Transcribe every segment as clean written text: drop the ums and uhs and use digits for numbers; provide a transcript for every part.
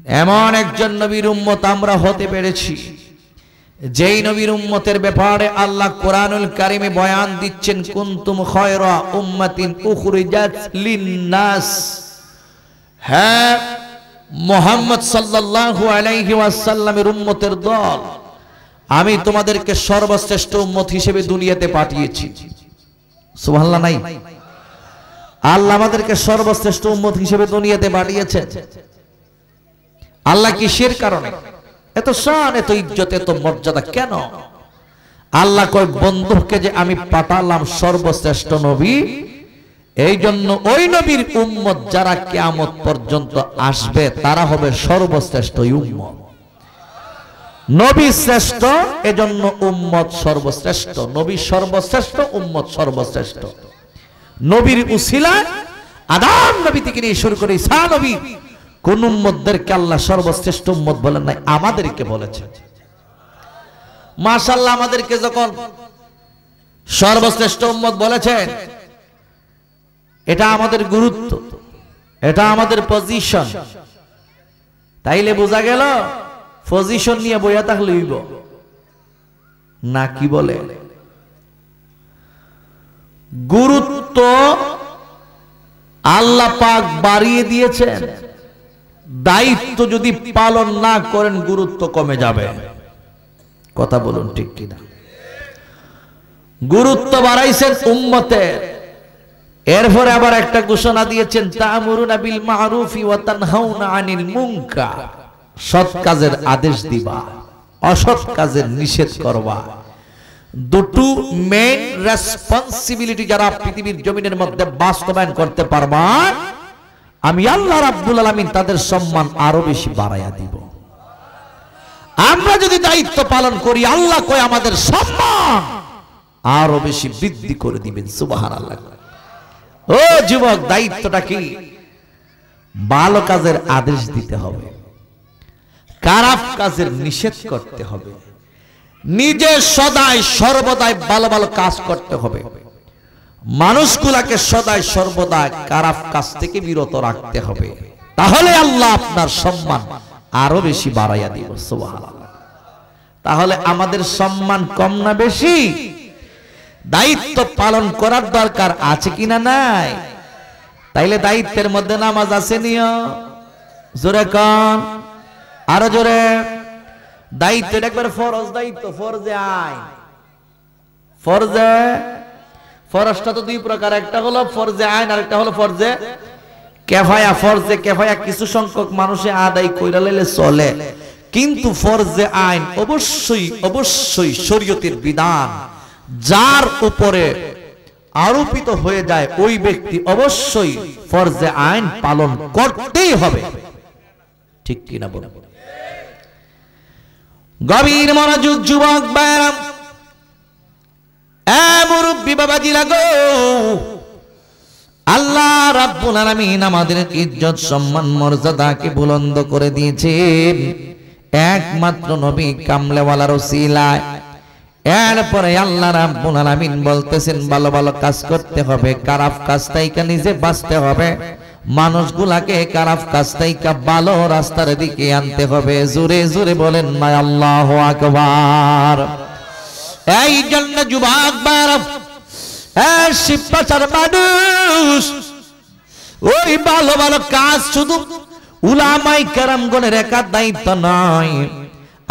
এমন একজন নবীর উম্মত আমরা হতে পেরেছি যেই নবীর উম্মতের ব্যাপারে আল্লাহ কোরআনুল কারিমে বয়ান দিচ্ছেন, কুনতুম খায়রা উম্মাতিন উখরিজাত লিন-নাস। হ্যাঁ, মুহাম্মদ সাল্লাল্লাহু আলাইহি ওয়াসাল্লামের উম্মতের দল, আমি তোমাদেরকে সর্বশ্রেষ্ঠ উম্মত হিসেবে দুনিয়াতে পাঠিয়েছি। সুবহানাল্লাহ নাই? আল্লাহ আমাদেরকে সর্বশ্রেষ্ঠ উম্মত হিসেবে দুনিয়াতে পাঠিয়েছেন। আল্লাহ কিসের কারণে এত শান, এত ইজ্জত, এত মর্যাদা কেন? আল্লাহ কয় বন্ধুকে যে আমি পাঠালাম সর্বশ্রেষ্ঠ নবী, এই জন্য ওই নবীর উম্মত যারা কিয়ামত পর্যন্ত আসবে তারা হবে সর্বশ্রেষ্ঠ উম্মত। নবী শ্রেষ্ঠ, এজন্য উম্মত সর্বশ্রেষ্ঠ। নবী সর্বশ্রেষ্ঠ, উম্মত সর্বশ্রেষ্ঠ। নবীর উসিলায় আদম নবী থেকে নিয়ে শুরু করে ঈসা নবী কোন উম্মতদেরকে আল্লাহ সর্বশ্রেষ্ঠ উম্মত বলেন নাই, আমাদেরকে বলেছেন। মাশাআল্লাহ, আমাদেরকে যখন সর্বশ্রেষ্ঠ উম্মত বলেছেন, এটা আমাদের গুরুত্ব, এটা আমাদের পজিশন। তাইলে বোঝা গেল পজিশন নিয়ে বইয়া থাকলে হইব না। কি বলে? গুরুত্ব আল্লাহ পাক বাড়িয়ে দিয়েছেন, দায়িত্ব যদি পালন না করেন গুরুত্ব কমে যাবে। কথা বলুন ঠিক কিনা? গুরুত্ব বাড়াইছেন উম্মতের, এরপরে আবার একটা ঘোষণা দিয়েছেন, তা'মুরুনা বিল মা'রুফি ওয়া তানহাউনা আনিল মুনকার। সৎ কাজের আদেশ দিবা, অসৎ কাজের নিষেধ করবা। দুটো মেইন রেসপন্সিবিলিটি যারা পৃথিবীর জমিনের মধ্যে বাস্তবায়ন করতে পারবা, আমি আল্লাহ রাব্বুল আলামিন তাদের সম্মান আরো বেশি বাড়াইয়া দিব। আমরা যদি দায়িত্ব পালন করি, আল্লাহ কয় আমাদের সম্মান আরো বেশি বৃদ্ধি করে দিবেন। সুবহানাল্লাহ। ও যুবক, দায়িত্বটা কি? ভালো কাজের আদেশ দিতে হবে, খারাপ কাজের নিষেধ করতে হবে, নিজে সদাই সর্বদাই ভালো ভালো কাজ করতে হবে, মানুষগুলাকে সদাই সর্বদা খারাপ কাজ থেকে বিরত রাখতে হবে। তাহলে আল্লাহ আপনার সম্মান আরো বেশি বাড়াইয়া দিব। সুবহানাল্লাহ। তাহলে আমাদের সম্মান কম না বেশি? দায়িত্ব পালন করার দরকার আছে কিনা নাই? তাইলে দায়িত্বের মধ্যে নামাজ আছে নিও, জোরে কন, আরো জোরে। দায়িত্ব একবারে ফরজ দায়িত্ব, ফরজে আইন। ফরজটা তো দুই প্রকার, একটা হলো ফরজে আইন আর একটা হলো ফরজে কিফায়া। ফরজে কিফায়া কিছু সংখ্যক মানুষে আদায় কইরা লইলে চলে, কিন্তু ফরজে আইন অবশ্যই অবশ্যই শরীয়তের বিধান যার উপরে আরোপিত হয়ে যায় ওই ব্যক্তি অবশ্যই ফরজে আইন পালন করতেই হবে। ঠিক কিনা বলুন? গভীর মনোযোগ যুবক ভাইরা, মুরব্বী বাবাজি লাগো, আল্লাহ রাব্বুল আলামিন আমাদের ইজ্জত সম্মান মর্যাদাকে বুলন্দ করে দিয়েছেন একমাত্র নবী কামলেওয়ালার ওসিলায়। এরপরে আল্লাহ রাব্বুল আলামিন বলতেছেন ভালো ভালো কাজ করতে হবে, খারাপ কাজ থেকে নিজে বাঁচতে হবে, মানুষগুলাকে খারাপ কাজ থেকে ভালো রাস্তার দিকে আনতে হবে। জোরে জোরে বলেন না আল্লাহু আকবার। এই জন্য যুবক ভাইরা, শিববাসার মানুষ, ওই ভালো ভালো কাজ শুধু উলামায়ে কেরামগণের একা দায়িত্ব নয়।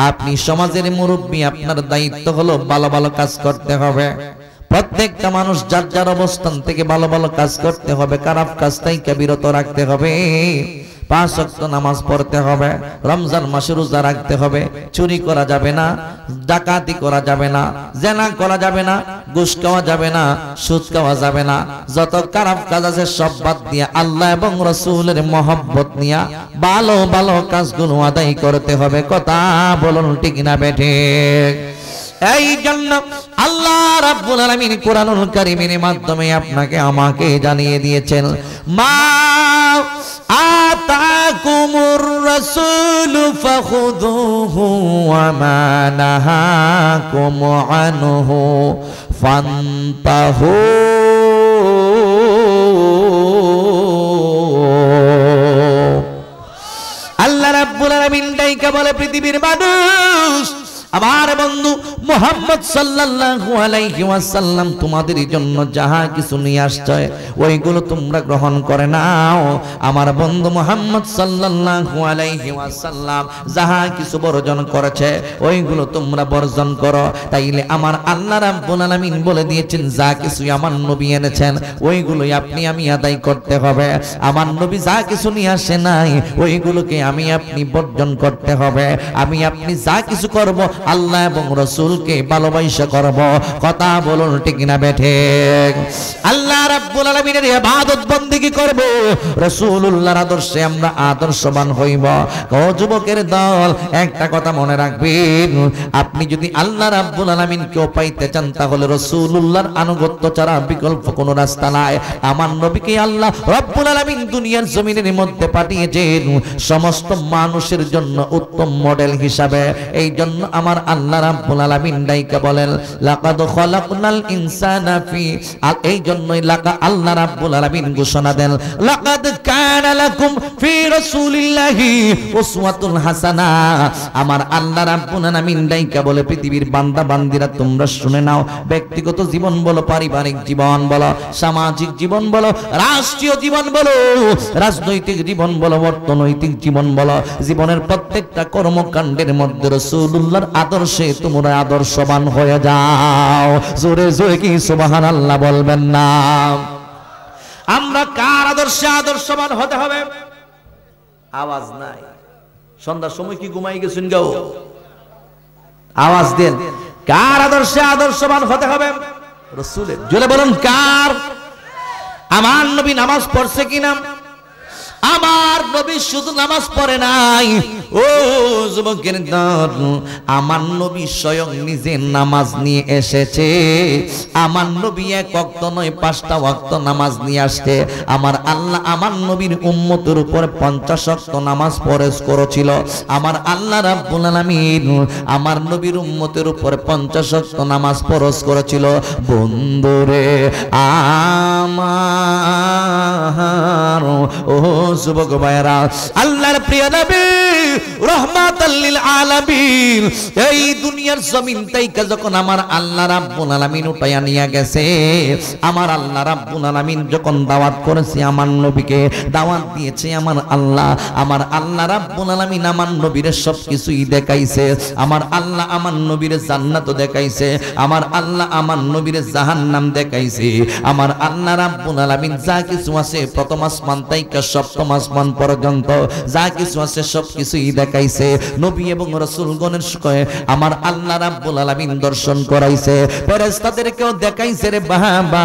আপনি সমাজের মুরব্বী, আপনার দায়িত্ব হলো ভালো ভালো কাজ করতে হবে। প্রত্যেকটা মানুষ যার যার অবস্থান থেকে ভালো ভালো কাজ করতে হবে, খারাপ কাজ থেকে বিরত রাখতে হবে। 5 ওয়াক্ত নামাজ পড়তে হবে, রমজান মাসে রোজা রাখতে হবে, চুরি করা যাবে না, ডাকাতি করা যাবে না, জেনা করা যাবে না, ঘুষ খাওয়া যাবে না, সুদ খাওয়া যাবে না। যত খারাপ কাজ আছে সব বাদ দিয়ে আল্লাহ এবং রাসূলের মহব্বত নিয়ে ভালো ভালো কাজগুলো আদায় করতে হবে। কথা বলুন ঠিক না বেঠে? এই জন্য আল্লাহ রাব্বুল আলামিন কোরআনুল কারীমের মাধ্যমে আপনাকে আমাকে জানিয়ে দিয়েছেন, মা আতাকুমুর রাসূলু ফাখুযুহু ওয়া মা নাহাকুম আনহু ফান্তাহু। আল্লাহ রাব্বুল আলামিন ডাইকা বলে পৃথিবীর মানুষ আমার বন্ধু মুহাম্মদ সাল্লাল্লাহু আলাইহি ওয়াসাল্লাম তোমাদের জন্য যাহা কিছু নিয়ে আসছে ওইগুলো তোমরা গ্রহণ করে নাও। আমার বন্ধু মুহাম্মদ সাল্লাল্লাহু আলাইহি ওয়াসাল্লাম যাহা কিছু বর্জন করেছে ওইগুলো তোমরা বর্জন করো। তাইলে আমার আল্লাহ রাব্বুল আলামিন বলে দিয়েছেন যা কিছু আমার নবী এনেছেন ওইগুলোই আপনি আমি আদায় করতে হবে। আমার নবী যা কিছু নিয়ে আসে নাই ওইগুলোকে আমি আপনি বর্জন করতে হবে। আমি আপনি যা কিছু করব আল্লাহ এবং রাসূলকে ভালোবাসা করব। কথা বলুন ঠিক না বেঠিক? আল্লাহ রাব্বুল আলামিনের ইবাদত বندگی করব, রাসূলুল্লাহর আদর্শে আমরা আদর্শবান হইব। ও যুবকের দল, একটা কথা মনে রাখবেন, আপনি যদি আল্লাহ রাব্বুল আলামিনকে পাইতে চান তাহলে রাসূলুল্লাহর আনুগত্য ছাড়া বিকল্প কোনো রাস্তা নাই। আমার নবীকে আল্লাহ রাব্বুল আলামিন দুনিয়ার জমিনের মধ্যে পাঠিয়েছেন সমস্ত মানুষের জন্য উত্তম মডেল হিসাবে। এই জন্য আমার আল্লাহ রাব্বুল আলামিন ডাইকা বলেন লাকাদ খালাকনাল ইনসানা ফি, আর এই জন্যই আল্লাহ রাব্বুল আলামিন ঘোষণা দেন লাকাদ কানা লাকুম ফি রাসূলিল্লাহি উসওয়াতুন হাসানা। আমার আল্লাহ রাব্বুল আলামিন ডাইকা বলে পৃথিবীর বান্দা বান্দিরা তোমরা শুনে নাও, ব্যক্তিগত জীবন বলো, পারিবারিক জীবন বলো, সামাজিক জীবন বলো, রাষ্ট্রীয় জীবন বলো, রাজনৈতিক জীবন বলো, অর্থনৈতিক জীবন বলো, জীবনের প্রত্যেকটা কর্মকাণ্ডের মধ্যে রাসূলুল্লাহর আদর্শে তোমরা আদর্শবান হয়ে যাও। জোরে জোরে কি সুবহানাল্লাহ বলবেন না? আমরা কার আদর্শে আদর্শবান হতে হবে? আওয়াজ নাই, সন্ধ্যার সময় কি ঘুমাই গেছেন গো? আওয়াজ দেন, কার আদর্শে আদর্শবান হতে হবে? রাসূলের। জোরে বলুন কার? আমার নবী নামাজ পড়ছে কিনা? আমার নবী শুধু নামাজ পড়ে নাই, ও যুবকের দল, আমার নবী স্বয়ং নিজে নামাজ নিয়ে এসেছে। আমার নবী এক ওয়াক্ত নয় 5টা ওয়াক্ত নামাজ নিয়ে আসছে। আমার আল্লাহ আমার নবীর উম্মতের উপর 50 ওয়াক্ত নামাজ ফরজ করেছিল। আমার আল্লাহ রাব্বুল আলামিন আমার নবীর উম্মতের উপর 50 ওয়াক্ত নামাজ ফরজ করেছিল। বন্ধুরে আমার, ও যুবক ভাইরা, আল্লাহর প্রিয় নবী রহমাতাল লিল আলামিন এই দুনিয়ার জমিন থেকে যখন আমার আল্লাহ রাব্বুল আলামিন উঠাইয়া নিয়ে গেছে, আমার আল্লাহ রাব্বুল আলামিন যখন দাওয়াত করেছে আমার নবীকে, দাওয়াত দিয়েছে আমার আল্লাহ রাব্বুল আলামিন আমার নবীর সবকিছুই দেখাইছে। আমার আল্লাহ আমার নবীর জান্নাত দেখাইছে, আমার আল্লাহ আমার নবীর জাহান্নাম দেখাইছে। আমার আল্লাহ রাব্বুল আলামিন যা কিছু আছে প্রথম আসমান থেকে সপ্তম আসমান পর্যন্ত যা কিছু আছে সবকিছুই দেখাইছে। নবী এবং রাসূলগণের সুখে আমার আল্লাহ রাব্বুল আলামিন দর্শন করাইছে, ফেরেশতাদেরকেও দেখাইছে রে বাবা।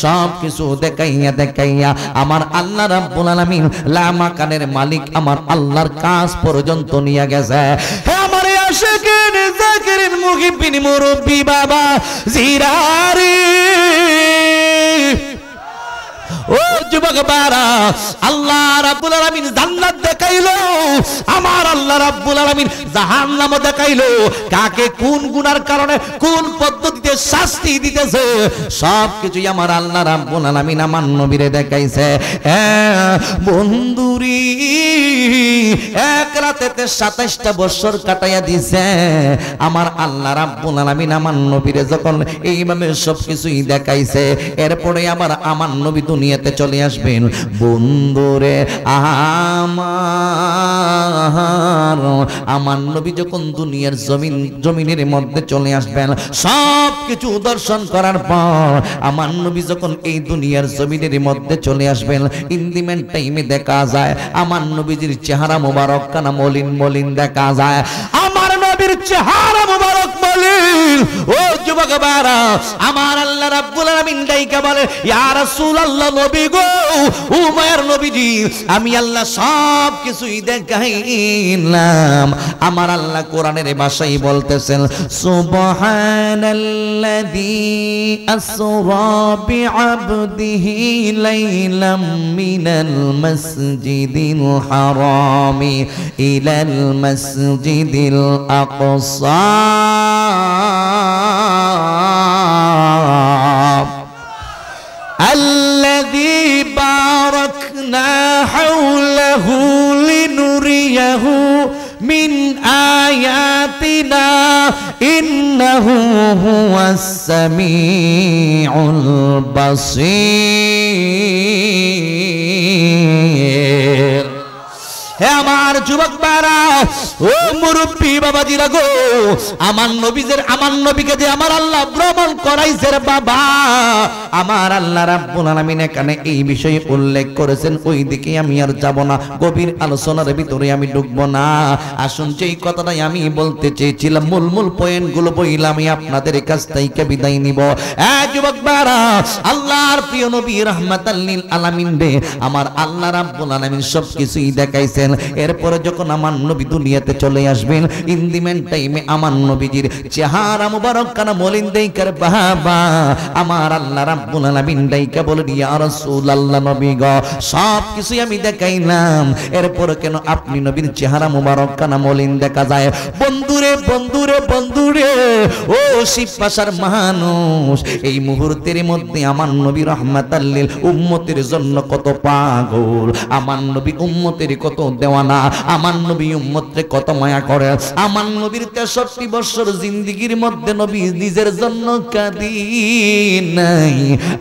সবকিছু দেখাইয়া আমার আল্লাহ রাব্বুল আলামিন লামাকানের মালিক আমার আল্লাহর কাছ পর্যন্ত নিয়ে গেছে। হে আমার আশিকিন জাকিরিন মুহিব্বিন মুরব্বি বাবা জিরারি, ও যুবক বারা, আল্লাহ রাব্বুল আলামিন জান্নাত দেখাইলো, আমার আল্লাহ রাব্বুল আলামিন জাহান্নাম দেখাইলো। কাকে কোন গুনার কারণে কোন পদ্ধতিতে শাস্তি দিতেছে সবকিছুই আমার আল্লাহ রাব্বুল আলামিন আমার নবীরে দেখাইছে। বন্ধুরি এক রাতেতে 27টা বছর কাটাইয়া দিছে আমার আল্লাহ রাব্বুল আলামিন আমার নবীরে যখন এইভাবে সবকিছুই দেখাইছে, এরপরে আবার আমার নবী দুনিয়াতে চলে আসবেন। বন্ধুরে আমার নবী যখন দুনিয়ার জমিনের মধ্যে চলে আসবেন, সব কিছু দর্শন করার পর আমার নবী যখন এই দুনিয়ার জমিনের মধ্যে চলে আসবেন, ইন্দিমেন্ট টাইমে দেখা যায় আমার নবীজির চেহারা মোবারক কানা মলিন মলিন দেখা যায়। আমার নবীর চেহারা মোবারক মলিন, ও যুবক বারা, আমার আল্লাহ রাব্বুল আলামিন ডাইকা বলে ইয়া রাসূলুল্লাহ, নবী গো, ও মায়ের নবীজি, আমি আল্লাহ সব কিছুই দেখাইলাম। আমার আল্লাহ কোরআনের ভাষায় বলতেছেন সুবহানাল্লাযী আসরা বিআবদিহি লাইলাম মিনাল মাসজিদিল হারামি ইলাল মাসজিদিল আকসা الذي باركنا حوله لنريه মিন আয়াতিনা ইন্নাহু হুয়াস সামিউল বাসীর। হে আমার যুবক বারা, ও মুরব্বী বাবাজিরা গো, আমার নবীকে যে আমার আল্লাহ ভ্রমণ করাইছে রে বাবা, আমার আল্লাহ রাব্বুল আলামিন এখানে এই বিষয়ে উল্লেখ করেছেন। ওই দিকে আমি আর যাব না, গভীর আলোচনার ভিতরে আমি ঢুকবো না। আসুন যেই কথাটাই আমি বলতে চেয়েছিলাম, মূল পয়েন্টগুলো বইলাম, আমি আপনাদের কাছ থেকে বিদায় নিব। যুবক বারা, আল্লাহর প্রিয় নবী রাহমাতাল লিল আলামিন রে আমার আল্লাহ রাব্বুল আলামিন সবকিছুই দেখাইছেন। এরপরে যখন আমার নবী দুনিয়াতে চলে আসবেন, ইন দি মেন টাইমে আমার নবীজির চেহারা মুবারক কানা মলিন দেইকার বাবা আমার আল্লাহ রাব্বুল আলামিন ডাইকা বলেন, ইয়া রাসূলুল্লাহ নবী গো, সব কিছু আমি দেখাইলাম, এরপরে কেন আপনি নবীর চেহারা মুবারক কানা মলিন দেখা যায়? বন্ধুরে ও শিবপাশার মানুষ, এই মুহূর্তের মধ্যে আমার নবী রাহমাতাল লিল উম্মতের জন্য কত পাগল, আমার নবী উম্মতের কত দেওয়ানা, আমার নবী উম্মতরে কত মায়া করে। আমার নবীর 63 বছর জিন্দেগির মধ্যে নবী নিজের জন্য কাঁদি নাই,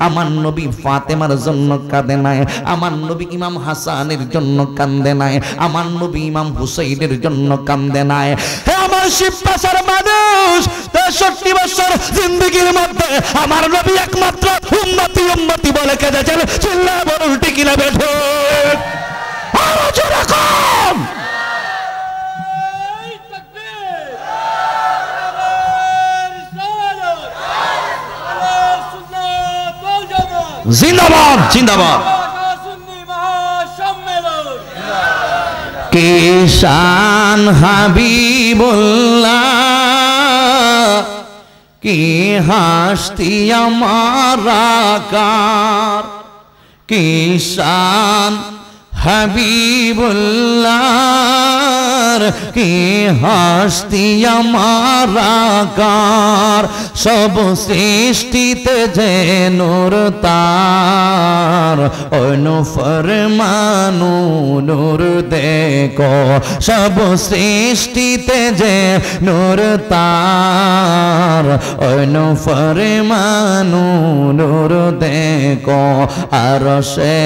আমার নবী ফাতেমার জন্য কাঁদে নাই, আমার নবী ইমাম হাসানের জন্য কাঁদে নাই, আমার নবী ইমাম হুসাইনের জন্য কাঁদে নাই। হে আমার শিবপাশার মানুষ, 63 বছর জিন্দেগির মধ্যে আমার নবী একমাত্র উম্মতি বলে কেঁদেছেন। চিল্লা বলুন ঠিক না বেঠো? জিন্দাবাদ জিন্দাবাদ। কিশান হাবিবুল্লাহ কি হাসতি আমার আকার, কিশান হাবিবুল্লাহর কি হাসতি আমার আকার, সব সৃষ্টিতে যে নূর তার, অনুফরমানু নূর দেখো, সব সৃষ্টিতে যে নূর তার, অনুফরমানু নূর দেখো, আরশে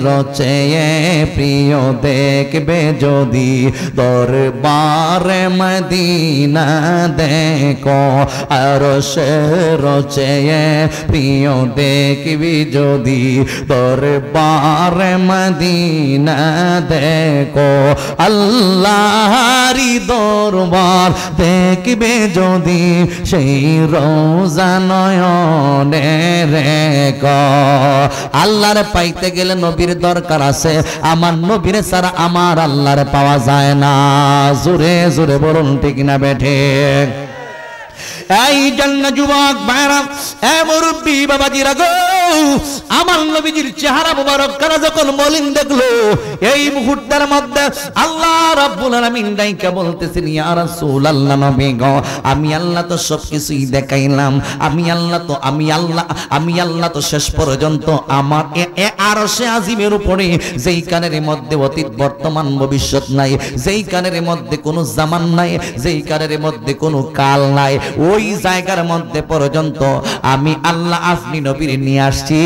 রচেয়ে প্রিয় দেখবে যদি দরবারে মদিনা দেখো, আরশে রচেয়ে প্রিয় দেখবি যদি দরবারে মদিনা দেখো, আল্লাহরি দরবার দেখবে যদি সেই রোজা নয়নে রেখো। আল্লাহরে পাইতে গেলে নবীর দরকার আছে, আমার নবীর ছাড়া আমার আল্লাহর পাওয়া যায় না। জোরে জোরে বলুন ঠিক না বেঠে? এই জন্য যুবক ভাইরা, এ মুরব্বী বাবাজিরা গো, আমার নবীজির চেহারা মুবারক কারা যখন মলিন দেখলো, এই মুহূর্তের মধ্যে আল্লাহ রাব্বুল আলামিন ডাইকা বলতেছেন, ইয়া রাসূলুল্লাহ নবী গো, আমি আল্লাহ তো সবকিছুই দেখাইলাম, আমি আল্লাহ তো শেষ পর্যন্ত আমার আরশে আজিমের উপরে, যেই কানের মধ্যে অতীত বর্তমান ভবিষ্যৎ নাই, যেই কানের মধ্যে কোনো জামান নাই, যেই কানের মধ্যে কোনো কাল নাই, ওই জায়গার মধ্যে পর্যন্ত আমি আল্লাহ আপনি নবীর নিয়ে আসছি,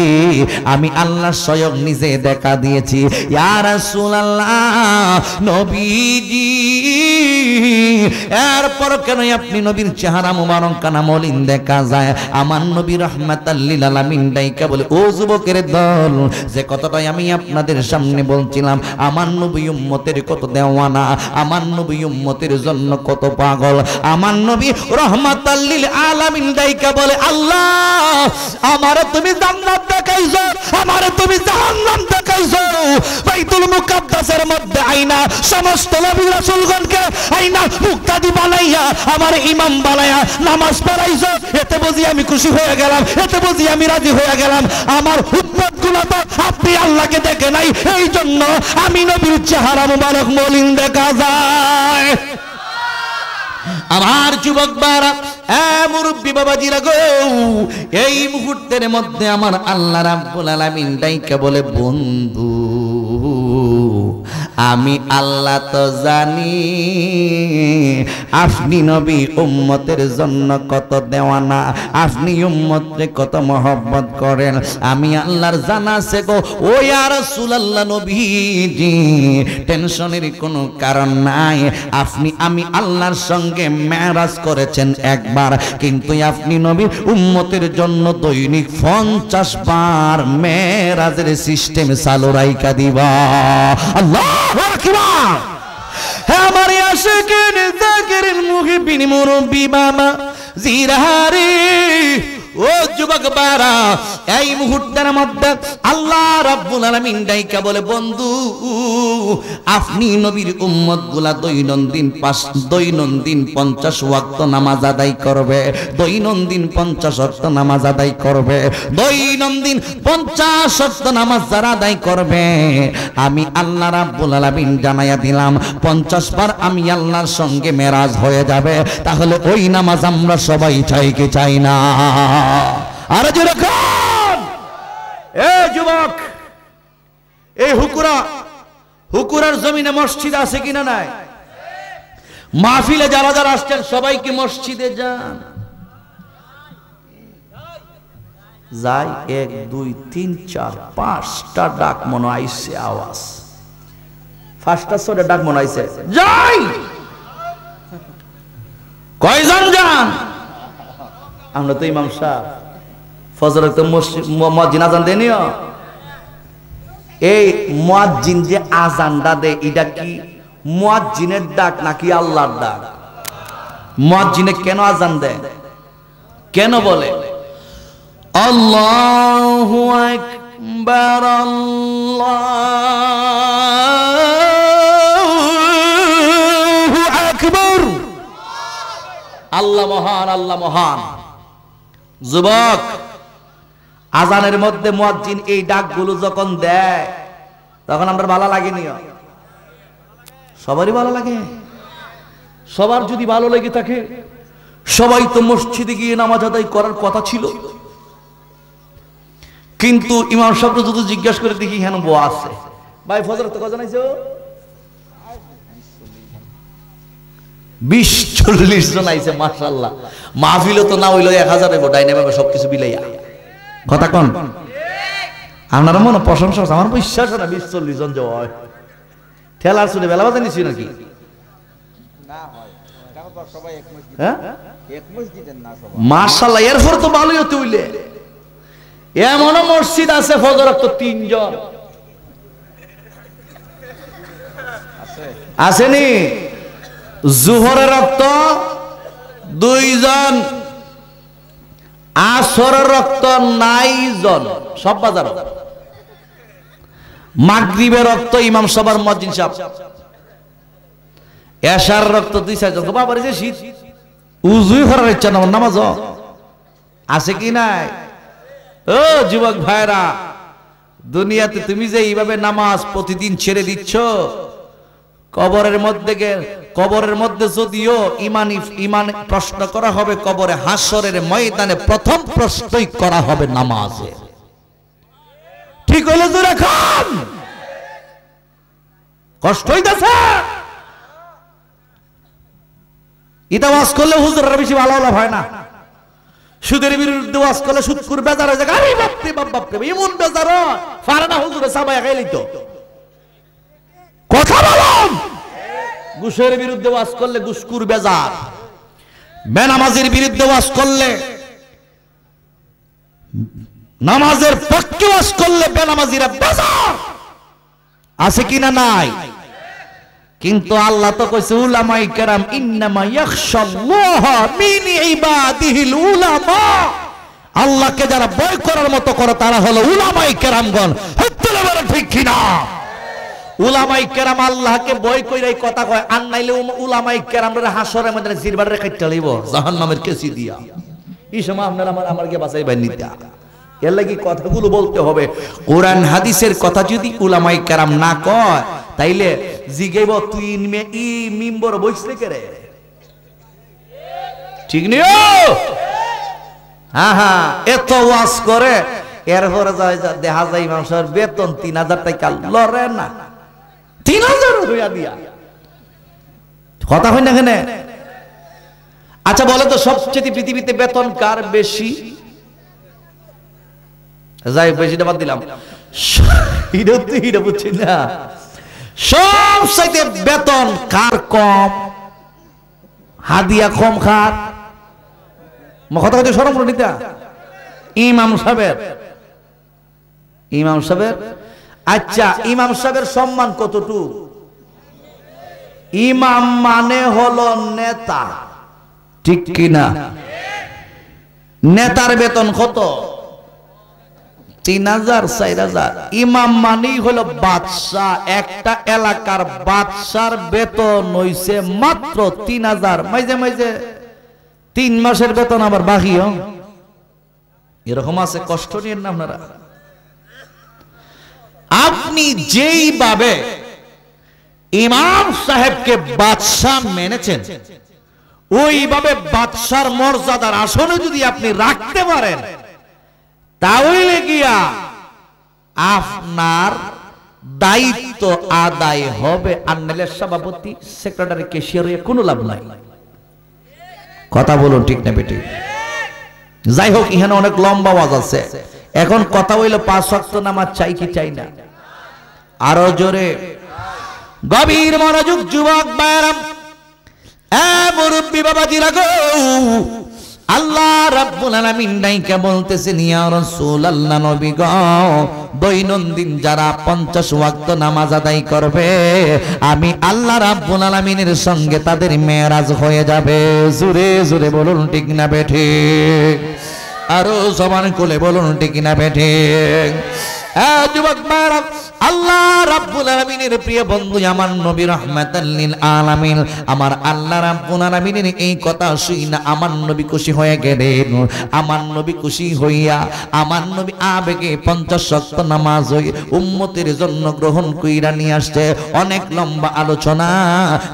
আমি আল্লাহ স্বয়ং নিজে দেখা দিয়েছি। ইয়া রাসূলুল্লাহ নবীজি, এরপর কেন আপনি নবীর চেহারা মুবারক কানা মলিন দেখা যায়? আমার নবী রাহমাতাল লিল আলামিন ডাইকা বলে, ও যুবকের দল, যে কথাটাই আমি আপনাদের সামনে বলছিলাম, আমার নবী উম্মতের কত দেওয়ানা, আমার নবী উম্মতের জন্য কত পাগল, আমার নবী রাহমাতাল লিল আলামিন ডাইকা বলে, আল্লাহ আমারে তুমি জান্নাত দেখাইছো, আমারে তুমি জাহান্নাম দেখাইছো, বাইতুল মুকাদ্দাসের মধ্যে আইনা সমস্ত নবী রাসূলগণকে আইনা মুক্তাদি বানাইয়া আমার ইমাম বানাইয়া নামাজ পড়াইছো, এতে বুঝি আমি খুশি হয়ে গেলাম, এতে বুঝি আমি রাজি হয়ে গেলাম। আমার উম্মতগুলো তো আপনি আল্লাহকে দেখে নাই, এই জন্য আমি নবীর চেহারা মুবারক মলিন দেখা যায়। আমার যুবক বারা, মুরব্বী বাবাজিরা গো, এই মুহূর্তের মধ্যে আমার আল্লাহ রাব্বুল আলামিন ডাইকা বলে, বন্ধু আমি আল্লাহ তো জানি আপনি নবী উম্মতের জন্য কত দেওয়ানা, আপনি উম্মতরে কত মহব্বত করেন। আমি আল্লাহর জানা আছে গো ও ইয়া রাসূলুল্লাহ নবীজি, টেনশনের কোনো কারণ নাই। আমি আল্লাহর সঙ্গে মেরাজ করেছেন একবার, কিন্তু আপনি নবীর উম্মতের জন্য দৈনিক 50 বার মেরাজের সিস্টেম চালু রাইখা দিবা। আল্লাহু আকবার। হে আমার আশিকিন যাকিরিন মুহিবিন মুরব্বি বাবা জিরাহারি, ও যুবক বারা, এই মুহূর্তের মধ্যে আল্লাহ রাব্বুল আলামিন ডাইকা বলে, বন্ধু আপনি নবীর উম্মতগুলা দৈনন্দিন 50 ওয়াক্ত নামাজ আদায় করবে, দৈনন্দিন 50 ওয়াক্ত নামাজ আদায় করবে, দৈনন্দিন 50 ওয়াক্ত নামাজ যারা আদায় করবে, আমি আল্লাহ রাব্বুল আলামিন জানাইয়া দিলাম 50 বার আমি আল্লাহর সঙ্গে মেরাজ হয়ে যাবে। তাহলে ওই নামাজ আমরা সবাই চাই কি চাই না? আর যেরকম এ যুবক, এই হুকুরার জমিনে মসজিদ আছে কিনা নাই? মাহফিলে যারা যারা আসছেন সবাই কি মসজিদে যান? যাই 1 2 3 4 5টা ডাক মনে আইছে, আওয়াজ 5টা 6টা ডাক মনে আইছে, যাই। কয়জন যান? আমরা তো ইমাম সাহেব ফজর তো মুয়াজ্জিন আজান দেনিও। এই মুয়াজ্জিন যে আজানটা দেয় এটা কি মুয়াজ্জিনের ডাক নাকি আল্লাহর ডাক? মুয়াজ্জিনে কেন আজান দেয়, কেন বলে আল্লাহু আকবার আল্লাহু আকবার, আল্লাহ মহান, আল্লাহ মহান। যুবক, আজানের মধ্যে মুয়াজ্জিন এই ডাকগুলো যখন দেয় তখন আমরা ভালো লাগেনি? সবারই ভালো লাগে। সবার যদি ভালো লেগে থাকে, সবাই তো মসজিদে গিয়ে নামাজ আদায় করার কথা ছিল, কিন্তু ইমাম সাহেব যদি জিজ্ঞাসা করে দেখি কেন বউ আছে, ভাই ফজর তো কজন আইছো? 20-40 জন আইছে, মাশাআল্লাহ। মাহফিলও তো না হইলো 1000 এর ডাইনে বাবা সবকিছু বিলাইয়া। কথা কোন আপনারা মনে প্রশংসা, আমার বিশ্বাস হয় না 20-40 জন যাওয়া হয়। ঠেলার শুনে বেলা বাজে নিছি নাকি? মাশাআল্লাহ, এরপর তো ভালোই হতে হইলে। এমন মসজিদ আছে ফজর তো 3 জন আসেনি, জোহরের রক্ত 2 জন, আসরের রক্ত 9 জন, সব বাজার। মাগরিবের রক্ত ইমাম সবার মুয়াজ্জিন সাহেব, এশার রক্ত 2-4 জন। বাবার যে শীত, উযুই করার ইচ্ছা না, নামাজ আছে কি নাই? ও যুবক ভাইরা, দুনিয়াতে তুমি যে এইভাবে নামাজ প্রতিদিন ছেড়ে দিচ্ছ, কবরের মধ্যে যদিও ইমান প্রশ্ন করা হবে, কবরে হাসরের ময়দানে প্রথম প্রশ্নই করা হবে নামাজে। ঠিক হইলে জোরে খান, কষ্ট হইতেছে। এটা ওয়াজ করলে হুজুরের বেশি ভালো লাভ হয় না। সুদের বিরুদ্ধে ওয়াজ করলে সুদকুর বেজার হয়ে যায়, আরে বাপরে বাপ, বাপরে এমন বেজার হয় পারে না হুজুরে সাবায়া খাইলি তো। কথা বলুন, ঘুষের বিরুদ্ধে ওয়াজ করলে ঘুষকুর বেজার, বেনামাজির বিরুদ্ধে ওয়াজ করলে, নামাজের পক্ষে ওয়াজ করলে বেনামাজিরা বেজার, আছে কিনা নাই? কিন্তু আল্লাহ তো কইছে উলামায়ে কেরাম ইন্নামা ইয়াখশাল্লাহা মিন ইবাদিহিল উলামা, আল্লাহকে যারা ভয় করার মতো করে তারা হলো উলামায়ে কেরামগণ। ঠিক কিনা? উলামায়ে কেরাম আল্লাহকে ভয় কইরাই কথা কয়, আর নাইলে উলামায়ে কেরামরা হাসরের মধ্যে জিরবারে কাটতে লইব জাহান্নামের কেসি দিয়া। এই সময় আপনারা আমার গিয়ে বাঁচাইবেন নিতা, এর লাগি কথাগুলো বলতে হবে। কোরআন হাদিসের কথা যদি উলামায়ে কেরাম না কয়, তাইলে জিগাইব তুই ই মিম্বর বইছলে কেরে? ঠিক নিও। হ্যাঁ হ্যাঁ, এত ওয়াজ করে, এরপরে দেখা যায় ইমাম সাহেবের বেতন 3000 টাকা লড়ে না। 3000 হইয়া দিয়া কথা হয় না কেন? আচ্ছা বলে তো সবচেয়ে পৃথিবীতে বেতন কার বেশি? যাই বেশিটা বাদ দিলাম, বুঝছি না, সবচাইতে বেতন কার কম? হাদিয়া কম খার কথা কথা স্মরণ করে নিতা ইমাম সাহেবের। ইমাম সাহেবের, আচ্ছা ইমাম সাহেবের সম্মান কতটুকু? ইমাম মানে হলো নেতা, ঠিক কিনা? নেতার বেতন কত? 3000 4000। ইমাম মানেই হলো বাদশাহ, একটা এলাকার বাদশার বেতন হইছে মাত্র 3000, মাঝে মাঝে 3 মাসের বেতন আবার বাকিও এরকম আছে। কষ্ট নিয়েন না আপনারা। আপনি যেইভাবে ইমাম সাহেবকে বাদশাহ মেনেছেন, ওইভাবে বাদশার মর্যাদার আসনে যদি আপনি রাখতে পারেন, তাহলে গিয়া আপনার দায়িত্ব আদায় হবে। আন্নালের সভাপতি, সেক্রেটারি, ক্যাশিয়ার হয়ে কোনো লাভ নাই। কথা বলুন ঠিক না বেটি? যাই হোক, এখানে অনেক লম্বা ওয়াজ আছে। এখন কথা হইল 5 ওয়াক্ত নামাজ চাই কি চাই না? আরো জোরে গভীর মনোযোগ যুবক ভাইরা, মুরব্বী বাবাজিরা গো, আল্লাহ রাব্বুল আলামিন ডাইকা বলতেছেন, ইয়া রাসূলুল্লাহ, নবী গো, দৈনন্দিন যারা 50 ওয়াক্ত নামাজ আদায় করবে, আমি আল্লাহ রাব্বুল আলামিনের সঙ্গে তাদের মেরাজ হয়ে যাবে। জোরে জোরে বলুন ঠিক না বেঠিক? আরো সমান কোলে বলুন ঠিক না বেঠিক? যুবক ভাইরা, আল্লাহ রাব্বুল আলামিনের প্রিয় বন্ধু, আমার নবী রাহমাতাল লিল আলামিন, আমার আল্লাহ রাব্বুল আলামিনের এই কথা শুনে আমার নবী খুশি হয়ে গেলেন। আমার নবী খুশি হইয়া আমার নবী আবেগে 50 ওয়াক্ত নামাজ ওই উম্মতের জন্য গ্রহণ কইরা নিয়ে আসছে। অনেক লম্বা আলোচনা,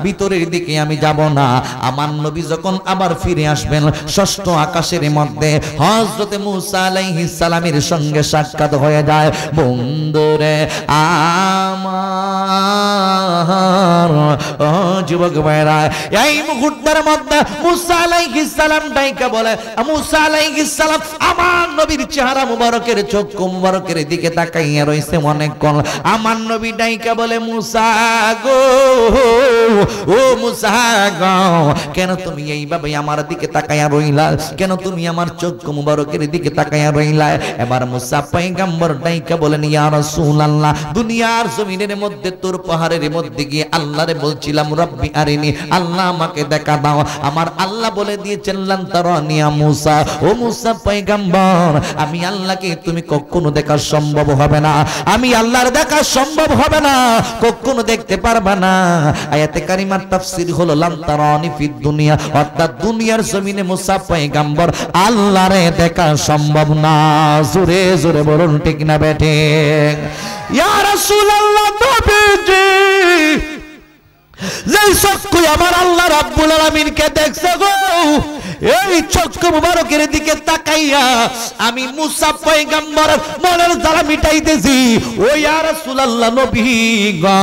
ভিতরের দিকে আমি যাব না। আমার নবী যখন আবার ফিরে আসবেন, ষষ্ঠ আকাশের মধ্যে হযরতে মূসা আলাইহিস সালামের সঙ্গে সাক্ষাৎ হয়ে যায়। বন্ধুরে আমার, ও যুবক ভাইরা, এই মুহূর্তের মধ্যে মূসা আলাইহিস সালাম ডাইকা বলে, মূসা আলাইহিস সালাম আমার নবীর চেহারা মুবারকের, চোখ মুবারকের দিকে তাকাইয়া রইছে অনেকক্ষণ। আমার নবী ডাইকা বলে, মূসা গো, ও মূসা গো, কেন তুমি এইভাবে আমার দিকে তাকাইয়া রইলা? কেন তুমি আমার চোখ মুবারকের দিকে তাকাইয়া রইলা? এবার মূসা পয়গম্বর ডাইকা বলেন, ইয়া রাসূলুল্লাহ, দুনিয়ার জমিনের মধ্যে তোর পাহাড়ের মধ্যে গিয়ে আল্লাহরে বলছিলাম, রব্বি আরিনি, আল্লাহ আমাকে দেখা দাও। আমার আল্লাহ বলে দিয়েছেন, লান তারানি ইয়া মূসা, ও মূসা পয়গম্বর, আমি আল্লাহকে তুমি কখনো দেখা সম্ভব হবে না। আমি আল্লাহর দেখা সম্ভব হবে না, কখনো দেখতে পারবা না। আয়াতে কারিমার তাফসীর হলো লান তারানি ফিদ দুনিয়া, অর্থাৎ দুনিয়ার জমিনে মূসা পয়গম্বর আল্লাহরে দেখা সম্ভব না। জোরে জোরে বলুন ঠিক না বেঠে? ইয়া রাসূলুল্লাহ, নবীজি যেই চক্ষু আমার আল্লাহ রাব্বুল আলামিনকে দেখছে গো, এই চক্ষু মুবারকের দিকে তাকাইয়া আমি মূসা পয়গম্বরের মনের জ্বালা মিটাইতেছি। ও ইয়া রাসূলুল্লাহ, নবী গো,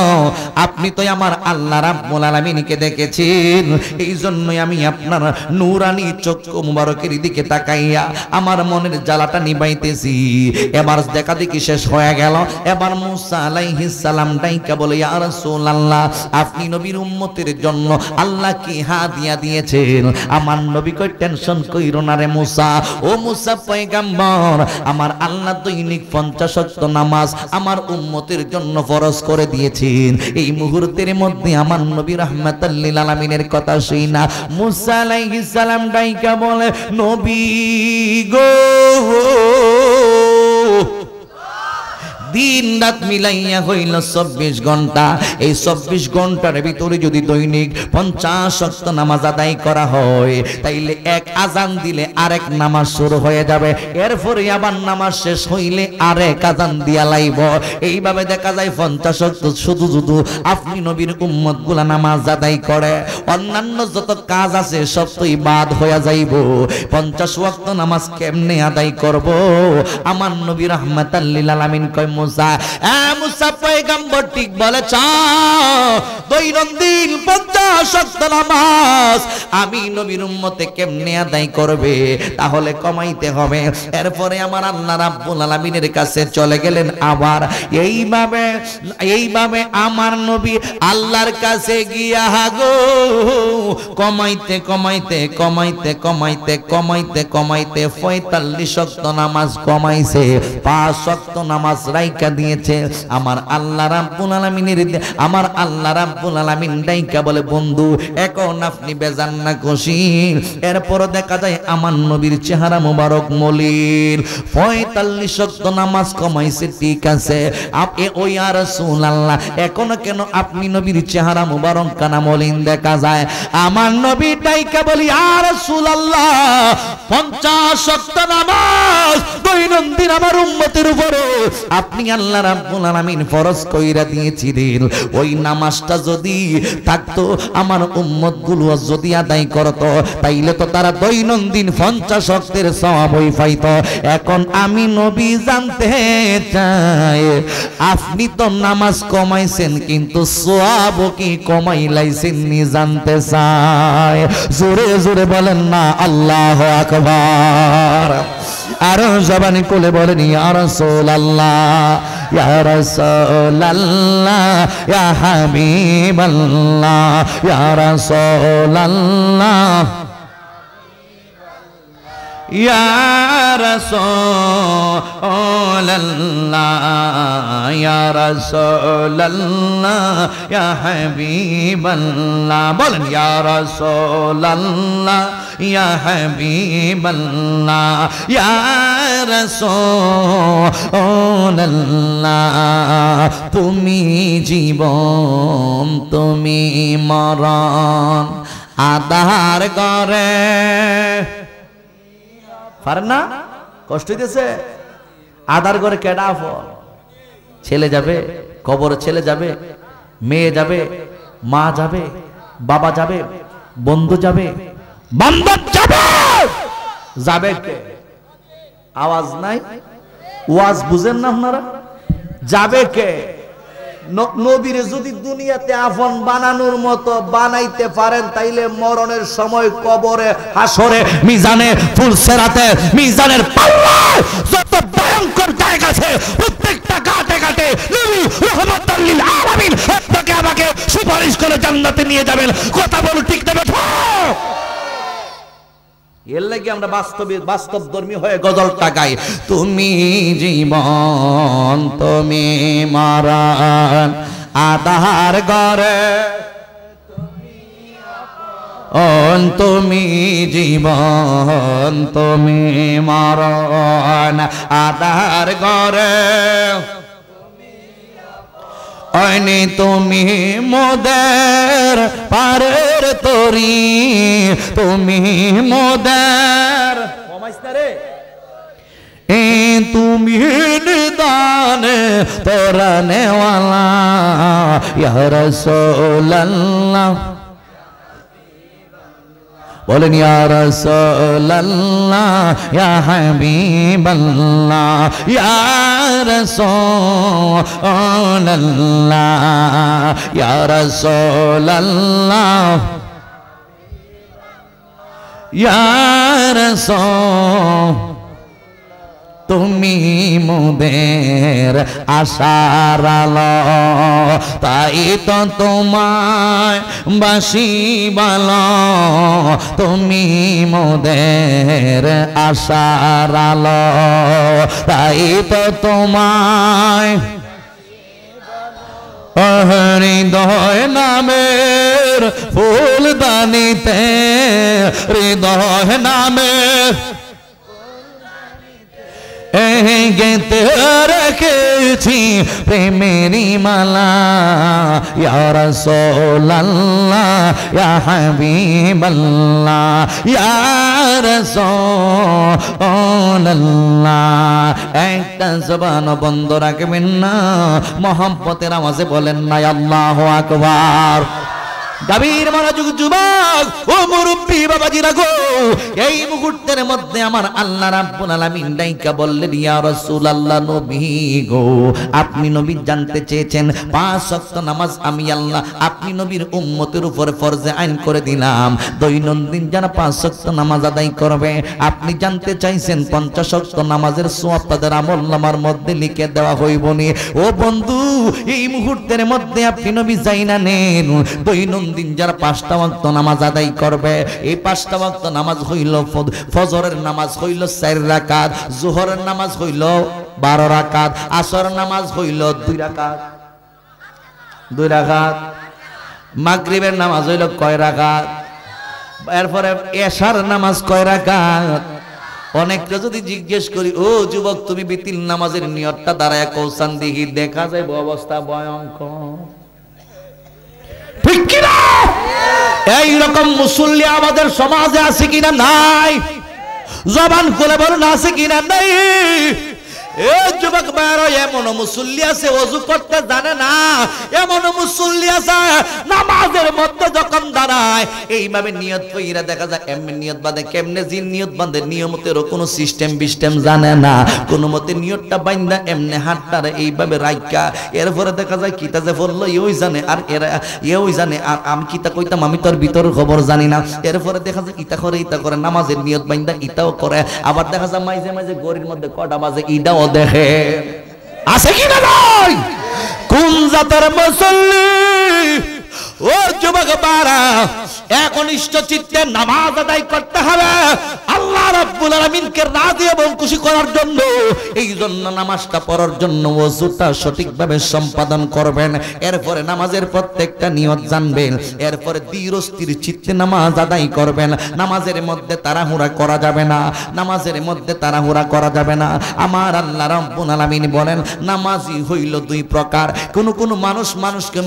আপনি তো আমার আল্লাহ রাব্বুল আলামিনকে দেখেছেন, এই জন্যই আমি আপনার নূরানি চক্ষু মুবারকের দিকে তাকাইয়া আমার মনের জ্বালাটা নিবাইতেছি। এবার দেখা দেখি শেষ হয়ে গেল। এবার মূসা আলাইহিস সালাম ডাইকা বলে, ইয়া রাসূলুল্লাহ, আপনি নবীর উম্মতের জন্য আল্লাহ কি হাদিয়া দিয়েছেন? আমার নবী কই, টেনশন কইরো না রে মূসা, ও মূসা পয়গম্বর, আমার আল্লাহ দৈনিক 50 ওয়াক্ত নামাজ আমার উম্মতের জন্য ফরজ করে দিয়েছেন। এই মুহূর্তের মধ্যে আমার নবী রাহমাতাল লিল আলামিনের কথা শুইনা মূসা আলাইহিস সালাম ডাইকা বলে, নবী গো, দিন রাত মিলাইয়া হইল 24 ঘন্টা। এই 24 ঘন্টার ভিতরে যদি দৈনিক 50 ওয়াক্ত নামাজ আদায় করা হয়, তাইলে এক আজান দিলে আরেক নামাজ শুরু হয়ে যাবে, এরপরে আবার নামাজ শেষ হইলে আরেক আজান দিয়া লাইব। এইভাবে দেখা যায় 50 ওয়াক্ত শুধু শুধু আপনি নবীর উম্মত গুলা নামাজ আদায় করে, অন্যান্য যত কাজ আছে সব তোই বাদ হয়ে যাইব। 50 ওয়াক্ত নামাজ কেমনে আদায় করব? আমার নবী রাহমাতাল লিল আলামিন কয়, মুসা, মুসা পয়গম্বর ঠিক বলেছ, দৈনন্দিন 50 ওয়াক্ত নামাজ আমি নবীর উম্মতে কেমনে আদায় করবে? তাহলে কমাইতে হবে। এরপরে আমার আল্লাহ রাব্বুল আলামিনের কাছে চলে গেলেন। আবার এইভাবে আমার নবী আল্লাহর কাছে গিয়া গো কমাইতে 45 ওয়াক্ত নামাজ কমাইছে, 5 ওয়াক্ত নামাজ রাইকা দিয়েছে। আমার আল্লাহ রাব্বুল আলামিন ডাইকা বলে, বন্ধু এখন আপনি বেজান না খুশি? এরপর দেখা যায় আমার নবীর চেহারা মোবারক মলিন। 45 ওয়াক্ত নামাজ কমাইছে, ঠিক আছে, আপনি ও ইয়া রাসূলুল্লাহ এখন কেন আপনি নবীর চেহারা মোবারক কানা মলিন দেখা যায়? আমার নবী ডাইকা বলি, ইয়া রাসূলুল্লাহ 50 ওয়াক্ত নামাজ দৈনন্দিন আমার উম্মতের উপরে আপনি আল্লাহ রাব্বুল আলামিন ফরজ কইরা দিয়েছিলেন। ওই নামাজটা যদি থাকতো, আমার উম্মত গুলো যদি আদায় করতো, তাইলে তো তারা দৈনন্দিন 50 ওয়াক্তের সওয়াবই পাইতো। এখন আমি নবী জানতে চাই, আপনি তো নামাজ কমাইছেন কিন্তু সওয়াব কি কমাইলাইছেন নি জানতে চাই। জোরে জোরে বলেন না আল্লাহু আকবার। আরো জবানি কোলে বলেন ইয়া রাসূলুল্লাহ, ইয়া রাসূলুল্লাহ, ইয়া হাবিবাল্লাহ, ইয়া রাসূলুল্লাহ, ইয়া রাসূলুল্লাহ, ইয়া রাসূলুল্লাহ, ইয়া হাবিবাল্লাহ। বলেন ইয়া রাসূলুল্লাহ, ইয়া হাবিবাল্লাহ, ইয়া রাসূলুল্লাহ। তুমি জীবন, তুমি মরণ, আধার ঘরে পারেন না, কষ্ট হইতেছে। আধার ঘরে কেডা ফল? ছেলে যাবে কবরে, ছেলে যাবে, মেয়ে যাবে, মা যাবে, বাবা যাবে, বন্ধু যাবে, বান্ধব যাবে। যাবে কে? আওয়াজ নাই, ওয়াজ বুঝেন না আপনারা? যাবে কে? নবীরে যদি দুনিয়াতে আপন বানানোর মতো বানাইতে পারেন, তাইলে মরণের সময় কবরে, হাসরে, মিজানে, ফুলসেরাতে, মিজানের পাল্লায় যত ভয়ঙ্কর জায়গা আছে প্রত্যেকটা ঘাটে ঘাটে নবী রাহমাতুল লিল আলামিন আপনাকে আমাকে সুপারিশ করে জান্নাতে নিয়ে যাবেন। কথা বল ঠিক দেবে? এর লাগি আমরা বাস্তবধর্মী হয়ে গজলটা গাই। তুমি জীবন, তুমি মরণ, আধার ঘরে তুমি জীবন, তুমি মরণ, আধার ঘরে অনি তুমি মোদের পারের তরি, তুমি মোদের তুমি নিদানে তোরা নেওয়ালা, ইয়া রাসূলুল্লাহ। বলেন ইয়া রাসূলুল্লাহ, ইয়া হাবিবাল্লাহ, ইয়া রাসূলুল্লাহ, ইয়া রাসূলুল্লাহ, ইয়া রাসূল। তুমি মোদের আশার আলো, তাই তো তোমায় বাসি ভালো। তুমি মোদের আশার আলো, তাই তো তোমায় হৃদয় নামের ফুলদানিতে, হৃদয় নামের গেতে রেখেছি প্রেমেরি মালা, ইয়া রাসূলুল্লাহ, ইয়া হাবিবাল্লাহ, ইয়া রাসূলুল্লাহ। একটা জবান বন্ধ রাখবেন না, মহব্বতের আওয়াজে বলেন না আল্লাহু আকবার। গভীর মনোযোগ যুবক ও মুরব্বি বাবাজিরা গো, এই মুহূর্তের মধ্যে আমার আল্লাহ রাব্বুল আলামিন ডাইকা বললেন, ইয়া রাসূলুল্লাহ, নবী গো, আপনি নবী জানতে চেয়েছেন 5 ওয়াক্ত নামাজ আমি আল্লাহ আপনি নবীর উম্মতের উপর ফরজে আইন করে দিলাম। দৈনন্দিন যারা 5 ওয়াক্ত নামাজ আদায় করবে, আপনি জানতে চাইছেন 50 ওয়াক্ত নামাজের সওয়াব তাদের আমলনামার মধ্যে লিখে দেওয়া হইবনি। ও বন্ধু, এই মুহূর্তের মধ্যে আপনি নবী জাইনা নেন, দৈনন্দিন যারা 5টা ওয়াক্ত নামাজ আদায় করবে, এই 5টা ওয়াক্ত নামাজ হইল ফজরের নামাজ হইল 4 রাকাত, যোহরের নামাজ হইল 12 রাকাত, আসরের নামাজ হইল 2 রাকাত, মাগরিবের নামাজ হইল কয় রাকাত, এরপরে এশার নামাজ কয় রাকাত। অনেকটা যদি জিজ্ঞেস করি, ও যুবক তুমি বিতিল নামাজের নিয়তটা দাঁড়ায় কৌসান দিহি, দেখা যায় অবস্থা ভয়ঙ্কর, ঠিক কিনা? এইরকম মুসল্লি আমাদের সমাজে আছে কিনা? নাই। জবান খুলে বলুন আছে কিনা? নাই। এই যুবক ভাইরা, এমন মুসল্লি আছে ওযু করতে জানে না, এমন মুসল্লি আছে নামাজের মধ্যে যখন দাঁড়ায় এইভাবে নিয়ত কইরা দেখা যায় এমনি নিয়ত বাঁধে, কেমনে জিন নিয়ত বাঁধে নিয়মতের কোনো সিস্টেম জানে না, কোনো মতে নিয়তটা বাইন্দা এমনি হাতটারে এইভাবে রাইকা, এরপরে দেখা যায় কিতা যে বললো ওই জানে, আর এরা ওই জানে, আর আমি কিতা কইতাম আমি তোর ভিতর খবর জানি না। এরপরে দেখা যায় ইতা করে নামাজের নিয়ত বাইন্দা ইতাও করে, আবার দেখা যায় মাঝে মাঝে গড়ির মধ্যে কটা বাজে ইটাও দেখে। আছে কি না? নাই। কোন জাতের মুসল্লি? ও যুবক বারা, একনিষ্ঠ চিত্তে নামাজ আদায় করতে হবে আল্লাহ রাব্বুল আলামিনকে রাজি এবং খুশি করার জন্য। এই জন্য নামাজটা পড়ার জন্য ওযুটা সঠিকভাবে সম্পাদন করবেন, এরপরে নামাজের প্রত্যেকটা নিয়ত জানবেন, এরপরে ধীরস্থির চিত্তে নামাজ আদায় করবেন। নামাজের মধ্যে তাড়াহুড়া করা যাবে না, নামাজের মধ্যে তাড়াহুড়া করা যাবে না। আমার আল্লাহ রাব্বুল আলামিন বলেন, নামাজি হইল 2 প্রকার। কোন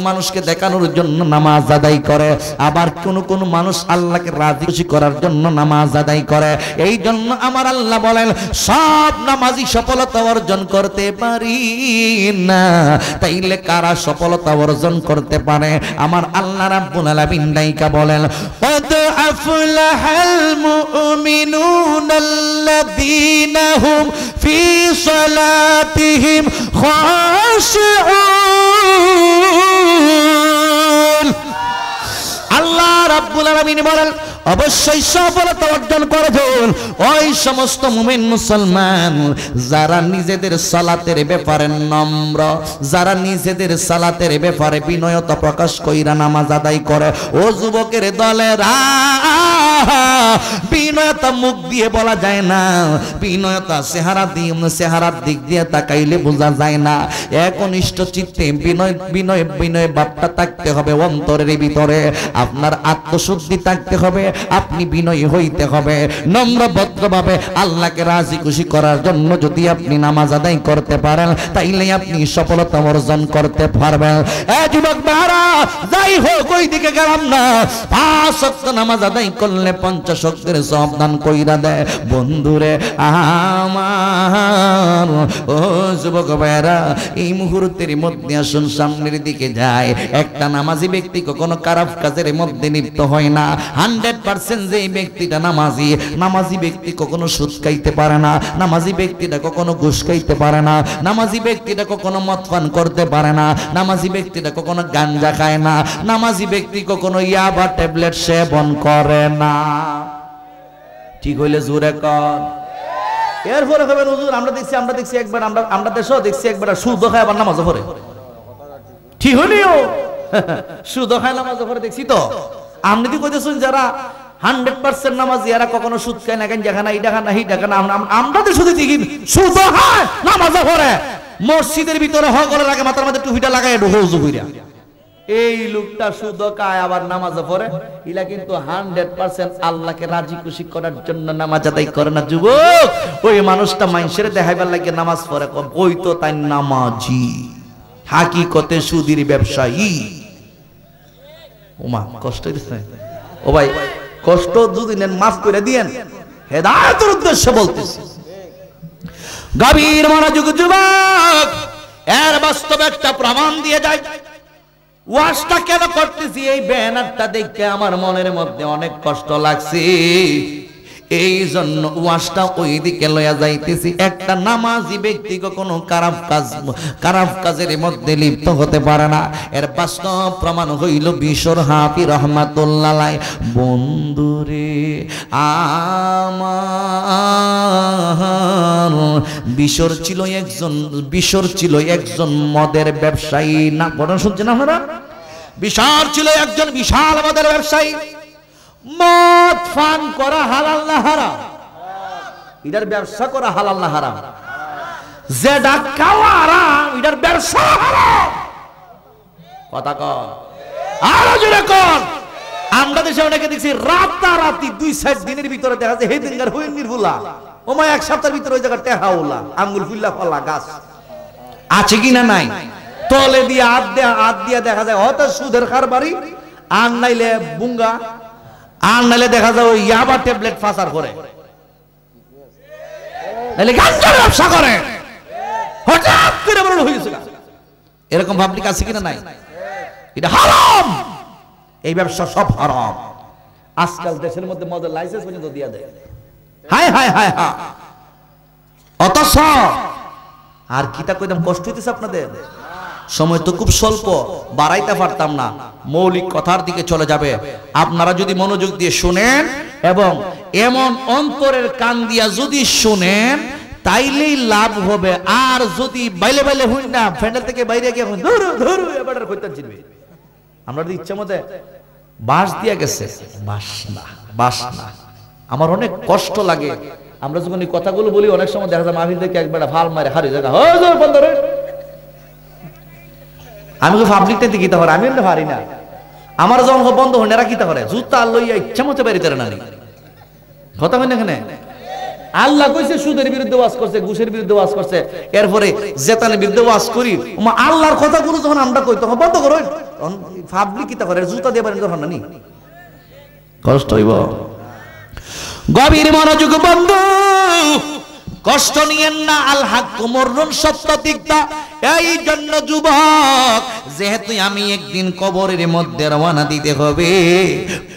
মানুষকে দেখানোর জন্য নামাজ আদায় করে, আবার কোন মানুষ আল্লাহকে রাজি খুশি করার জন্য নামাজ আদায় করে। এই জন্য আমার আল্লাহ বলেন, সব নামাজি সফলতা অর্জন করতে পারি না। তাইলে কারা সফলতা অর্জন করতে পারে? আমার আল্লাহ রাব্বুল আলামিন নাইকা বলেন, কদ আফলাহাল মুমিনুনাল্লাযীনা হুম ফি সালাতিহিম খাশিউন। আল্লাহ রাব্বুল আলামিন বলেন, অবশ্যই সফলতা অর্জন করবেন ওই সমস্ত মুমিন মুসলমান যারা নিজেদের সালাতের ব্যাপারে নম্র, যারা নিজেদের সালাতের ব্যাপারে বিনয়তা প্রকাশ কইরা নামাজ আদায় করে। ও যুবকের দলেরা, বিনয়তা মুখ দিয়ে বলা যায় না, বিনয়তা চেহারার দিক দিয়ে তাকাইলে বোঝা যায় না। একনিষ্ঠ চিত্তে বিনয় ভাবটা থাকতে হবে অন্তরের ভিতরে, আপনার আত্মশুদ্ধি থাকতে হবে, আপনি বিনয়ী হইতে হবে। নম্র ভদ্রভাবে আল্লাহকে রাজি খুশি করার জন্য যদি আপনি নামাজ আদায় করতে পারেন, তাইলে আপনি সফলতা অর্জন করতে পারবেন। যুবক ভাইরা, যাই হোক ওই দিকে গেলাম না, 5 ওয়াক্ত নামাজ আদায় করলে 50 ওয়াক্তের সওয়াব দান কইরা দেয়। বন্ধুরে আমার, ও যুবক ভাইরা, এই মুহূর্তের মধ্যে আসুন সামনের দিকে যায়। একটা নামাজি ব্যক্তি কখনো খারাপ কাজের মধ্যে লিপ্ত হয় না। 100% যে ব্যক্তিটা নামাজি ব্যক্তি কখনো সুদ খাইতে পারে না, নামাজি ব্যক্তিটা কখনো ঘুষ খাইতে পারে না, নামাজি ব্যক্তিটা কখনো মদ পান করতে পারে না, নামাজি ব্যক্তিটা কখনো গাঞ্জা খায় না, নামাজি ব্যক্তি কখনো ইয়াবা ট্যাবলেট সেবন করে না। ঠিক হইলে জোরে কর। এরপরে হবেন হুজুর আমরা দেখছি একবার, আমরা দেশেও দেখছি একবার সুদ খায় আবার নামাজও পড়ে। ঠিক হইলিও সুদ খায় নামাজও পড়ে দেখছি তো। আপনি কি কইতেছেন যারা 100% নামাজি এরা কখনো সুদ খায় না, গাঞ্জা খায় না, ইটা খায় না, হিটা খায় না? আমরা তো শুধু দেখি সুদ খায় নামাজও পড়ে, মসজিদের ভিতরে হগলের আগে মাথার মধ্যে টুপিটা লাগায় ঢুকু কইরা। এই লোকটা সুদ খায় আবার নামাজও পড়ে, ইলা কিন্তু 100% আল্লাহকে রাজি খুশি করার জন্য নামাজ আদায় করে না। যুবক, ওই মানুষটা মানুষের দেখাইবার লাগে নামাজ পড়ে, ওই তো তাই নামাজি, হাকিকতে সুদির ব্যবসায়ী। ওমা কষ্ট দিচ্ছে। ও ভাই, কষ্ট যদি নেন মাফ করে দিয়েন, হেদায়েতের উদ্দেশ্যে বলতেছি। গভীর মনোযোগ যুবক, এর বাস্তব একটা প্রমাণ দিয়ে যায়। ওয়াজটা কেন করতেছি? এই ব্যানারটা দেখে আমার মনের মধ্যে অনেক কষ্ট লাগছে, এই জন্য ওয়াজটা ওই দিকে লয়া যাইতেছি। একটা নামাজি ব্যক্তি কখনো খারাপ কাজের মধ্যে লিপ্ত হতে পারে না। এর বাস্তব প্রমাণ হইল বিশর হাফি রহমাতুল্লাহ আলাইহি। বন্ধুরে আমার বিশর ছিল একজন মদের ব্যবসায়ী। না বলেন, শুনছেন আপনারা? বিশর ছিল একজন বিশাল মদের ব্যবসায়ী। মদ পান করা হালাল না হারাম? এটার ব্যবসা করা হালাল না হারাম? যেটা খাওয়া হারাম, এটার ব্যবসা হারাম। কথা কর, আরো জোরে কর। আমরা দেশে অনেকে দেখছি রাতারাতি 2-4 দিনের ভিতরে দেখা যায় হেদিনকার হুইঙ্গির ফুলা, ওমা এক সপ্তাহের ভিতরে ওই জায়গা টেহাউলা আঙ্গুল ফুল্লা ফলা গাছ আছে কিনা নাই? তলে দিয়ে হাত দিয়ে দেখা যায় হয়তো সুদের কারবারি, আর নাইলে বুঙ্গা, আর নাইলে দেখা যায় ওই ইয়াবা ট্যাবলেট ফাসার করে, নাইলে গাঞ্জার ব্যবসা করে। হঠাৎ করে বড় হয়ে গেছে। এরকম পাবলিক আছে কিনা নাই? এটা হারাম, এই ব্যবসা সব হারাম। আজকাল দেশের মধ্যে মদের লাইসেন্স পর্যন্ত দিয়ে দেয়। হায় হায় হায় হায়। অথচ আর কিটা কইতাম, কষ্ট হইতেছে আপনাদের? সময় তো খুব স্বল্প, বাড়াইতে পারতাম না, মৌলিক কথার দিকে চলে যাবে। আপনারা যদি মনোযোগ দিয়ে শুনেন এবং এমন অন্তরের কান দিয়া যদি শুনেন তাইলেই লাভ হবে। আর যদি বাইলে বাইলে হই না, ফ্যান্ডেল থেকে বাইরে গিয়ে ধরু ধরু এবার কইতাম চিনবে। আমরা যদি ইচ্ছা মতে বাস দিয়া গেছে, বাস না। আমার অনেক কষ্ট লাগে আমরা যখন এই কথাগুলো বলি, অনেক সময় দেখা যায় মাহফিল থেকে একবার ভাল মারে হারি জায়গা বন্ধ রে। আমি তো পাবলিকটা দিতে পারি, আমি পারি না। আমার যখন বন্ধ হয় এরা কিতা করে, জুতা লইয়া ইচ্ছা মতো বেরিতে না। কথা হয় না এখানে? আল্লাহ কইছে সুদের বিরুদ্ধে ওয়াজ করছে, ঘুষের বিরুদ্ধে ওয়াজ করছে, এরপরে জেতানের বিরুদ্ধে ওয়াজ করি। আল্লাহর কথাগুলো যখন আমরা কই তখন বন্ধ করো। পাবলিক কিতা করে, জুতা দিয়ে পারেন তখন না, কষ্ট হইব। গভীর মনোযোগ বন্ধু, কষ্ট নিয়েন না। আল হাক্কু মুররুন, সত্য তিক্তা। এই জন্য যুবক, যেহেতু আমি একদিন কবরের মধ্যে রওনা দিতে হবে,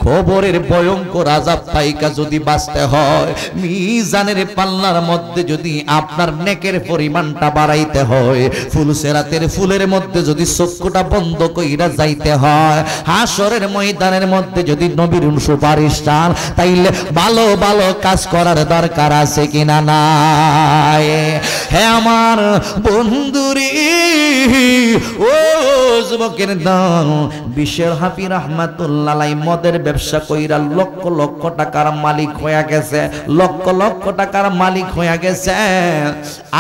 কবরের ভয়ঙ্কর আযাব পাইকা যদি বাঁচতে হয়, মিজানের পাল্লার মধ্যে যদি আপনার নেকের পরিমাণটা বাড়াইতে হয়, ফুলসেরাতের ফুলের মধ্যে যদি চক্ষুটা বন্ধ কইরা যাইতে হয়, হাসরের ময়দানের মধ্যে যদি নবীর সুপারিশ চান, তাইলে ভালো ভালো কাজ করার দরকার আছে কিনা নাই? হে আমার বন্ধুরে, ও যুবকের দল, বিশের হাফি রহমাতুল্লাহ আলাইহি মদের ব্যবসা কইরা লক্ষ লক্ষ টাকার মালিক হয়ে গেছে, লক্ষ লক্ষ টাকার মালিক হয়ে গেছে,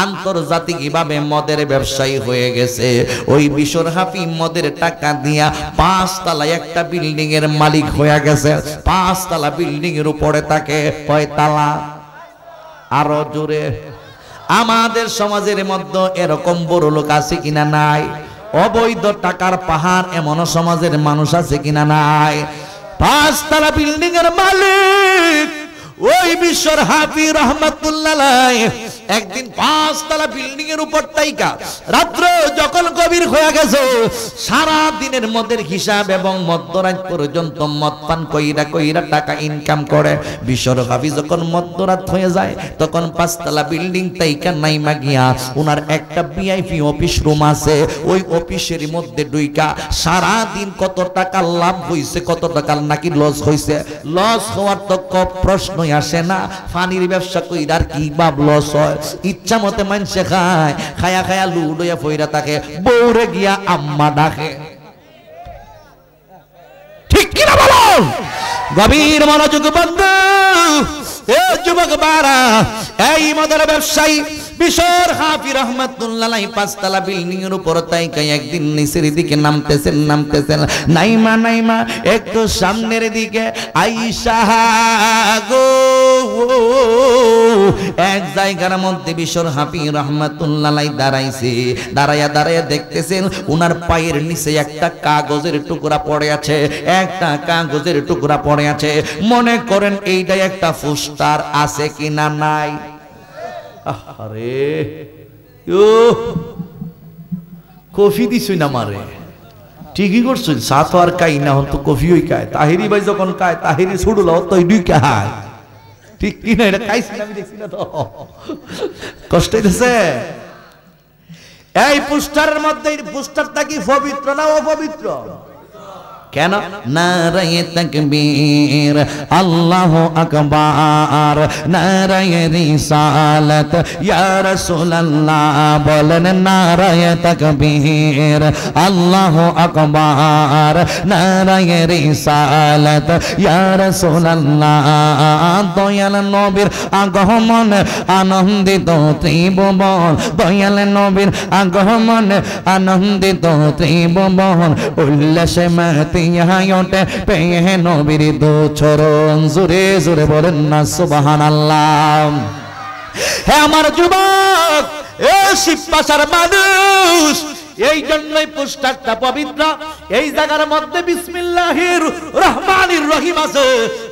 আন্তর্জাতিক ভাবে মদের ব্যবসায়ী হয়ে গেছে। ওই বিশর হাফি মদের টাকা দিয়া 5 তলায় একটা বিল্ডিং এর মালিক হয়ে গেছে। 5 তলা বিল্ডিং এর উপরে থাকে কয় তালা? আরো জোরে। আমাদের সমাজের মধ্যে এরকম বড় লোক আছে কিনা নাই? অবৈধ টাকার পাহাড় এমন সমাজের মানুষ আছে কিনা নাই? 5 তলা বিল্ডিং এর মালিক ওই বিশ্বর হাফি রহমাতুল্লাহ আলাইহি একদিন 5 তলা বিল্ডিং এর উপর তাইকা রাত্র যখন গভীর হয়ে গেছে, সারা দিনের মদের হিসাব এবং মধ্যরাত পর্যন্ত মদ পান কইরা টাকা ইনকাম করে। বিশ্বর হাফি যখন মধ্যরাত হয়ে যায়, তখন 5 তলা বিল্ডিং তাইকা নাইমা গিয়া ওনার একটা ভিআইপি অফিস রুম আছে, ওই অফিসের মধ্যে ঢুইকা সারা দিন কত টাকা লাভ হইছে, কত টাকা নাকি লস হইছে, লস হওয়ার তো প্রশ্নই আসে না। পানির ব্যবসা কইরা আর কি বা লস হয়? ইচ্ছা মতে মানুষে খায়, খায়া খায়া লুড হইয়া ফইরা থাকে, বউরে গিয়া আম্মা ডাকে। ঠিক কিনা বলো? গভীর মনোযোগ বন্ধু, এ যুবক বারা, এই মদের ব্যবসায়ী বিশর হাফি রহমাতুল্লাহ আলাইহি 5 তলা বিল্ডিং এর উপর তাইকা একদিন নিচের দিকে নামতেছেন, নাইমা একটু সামনের দিকে আইসা গো, এক জায়গার মধ্যে বিশর হাফি রহমাতুল্লাহ আলাইহি দাঁড়াইছে। দাঁড়ায়া দেখতেছেন উনার পায়ের নিচে একটা কাগজের টুকরা পড়ে আছে, একটা কাগজের টুকরা পড়ে আছে। মনে করেন এইটা একটা পোস্টার আছে কিনা নাই? আরে ও কফি দিছই না মারে, ঠিকই করছেন, চা তো আর খাই না, তো কফিও খায়। তাহিরি ভাই যখন খায়, তাহিরি ছুড়ল তো দুই খায়, ঠিক কি না? এটা খাইছি না, আমি দেখছি না তো, কষ্ট হইতেছে। এই পোস্টারের মধ্যে, পোস্টারটা কি পবিত্র না অপবিত্র? কেন? নারায়ে তাকবীর, আল্লাহু আকবার, নারায়ে রিসালাত ইয়া রাসূলুল্লাহ, বলেন নারায়ে তাকবীর, আল্লাহু আকবার, নারায়ে রিসালাত ইয়া রাসূলুল্লাহ। দয়াল নবীর আগমন আনন্দিত ত্রিভুবন, দয়াল নবীর আগমন আনন্দিত ত্রিভুবন, উল্লাসে মাতি ওঠে পেয়ে নবীর দু চরণ। জোরে জোরে বলেন না সুবহানাল্লাহ। হে আমার যুবক, এ শিবপাশার মানুষ, এই জন্যই পোস্টারটা পবিত্র। এই জায়গার মধ্যে বিসমিল্লাহির রহমানির রহিম আছে,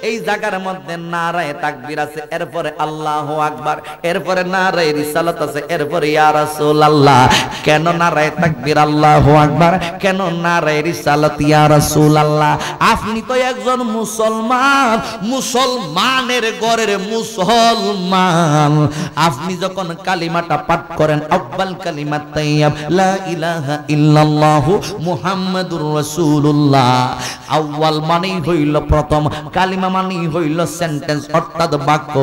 এই জায়গার মধ্যে নারায়ে তাকবীর আছে, এরপরে আল্লাহু আকবার, এরপরে নারায়ে রিসালাত আছে, এরপরে ইয়া রাসূলুল্লাহ। কেন নারায়ে তাকবীর আল্লাহু আকবার, কেন নারায়ে রিসালাত ইয়া রাসূলুল্লাহ? আপনি তো একজন মুসলমান, মুসলমানের ঘরের মুসলমান। আপনি যখন কালিমাটা পাঠ করেন, আব্বাল কালিমাত তাইয়্যিব লা ইলাহা ইল্লাল্লাহু মুহাম্মাদুর রাসূলুল্লাহ, আউয়াল মানেই হইল প্রথম, কালিমা মানেই হইল সেন্টেন্স, অর্থাৎ বাক্য।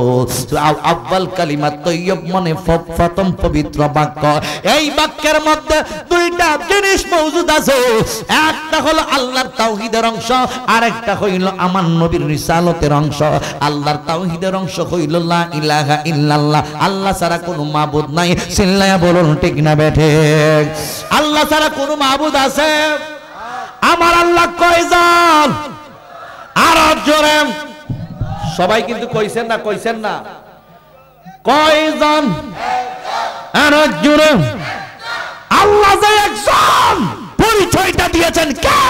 আউয়াল কালিমা তাইয়্যিব মানে প্রথম পবিত্র বাক্য। এই বাক্যের মধ্যে দুইটা জিনিস মওজুদ আছে, একটা হলো আল্লাহর তাওহীদের অংশ, আরেকটা হইল আমার নবীর রিসালাতের অংশ। আল্লাহর তাওহীদের অংশ হইল লা ইলাহা ইল্লাল্লাহ, আল্লাহ ছাড়া কোনো মাবুদ নাই। চিল্লায়া বলুন ঠিক না বেঠে? আল্লাহ ছাড়া কোনো মাবুদ আছে? আমার আল্লাহ কয়জন? আর জোরে সবাই কিন্তু কইছেন না, কইছেন না, কয়জন? আর জোরে আল্লাহ যে একজন, পরিচয়টা দিয়েছেন কে?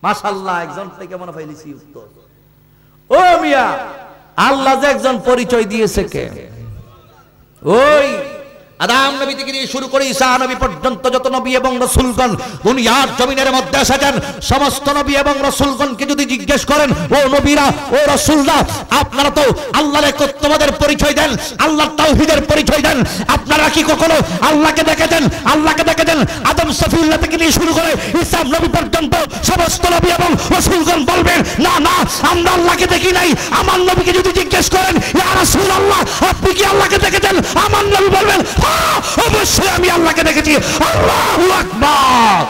মাশাআল্লাহ, একজন থেকে মনে পাইলিছি উত্তর। ও মিয়া, আল্লাহ যে একজন পরিচয় দিয়েছে কে? ওই আদম নবী থেকে নিয়ে শুরু করে ঈসা নবী পর্যন্ত যত নবী এবং রাসূলগণ দুনিয়ার জমিনের মধ্যে এসেছেন, সমস্ত নবী এবং রাসূলগণকে যদি জিজ্ঞেস করেন, ও নবীরা, ও রাসূলরা, আপনারা তো আল্লাহর একত্ববাদের পরিচয় দেন, আল্লাহর তাওহীদের পরিচয় দেন, আপনারা কি কখনো আল্লাহকে দেখেছেন? আল্লাহকে দেখেছেন? আদম সফিউল্লাহ থেকে নিয়ে শুরু করে ঈসা নবী পর্যন্ত সমস্ত নবী এবং রাসূলগণ বলবেন, না না, আমরা আল্লাহকে দেখি নাই। আমার নবীকে যদি জিজ্ঞেস করেন, ইয়া রাসূলুল্লাহ, আপনি কি আল্লাহকে দেখেছেন? আমার নবী বলবেন, অবশ্যই আমি আল্লাহকে দেখেছি। আল্লাহু আকবার,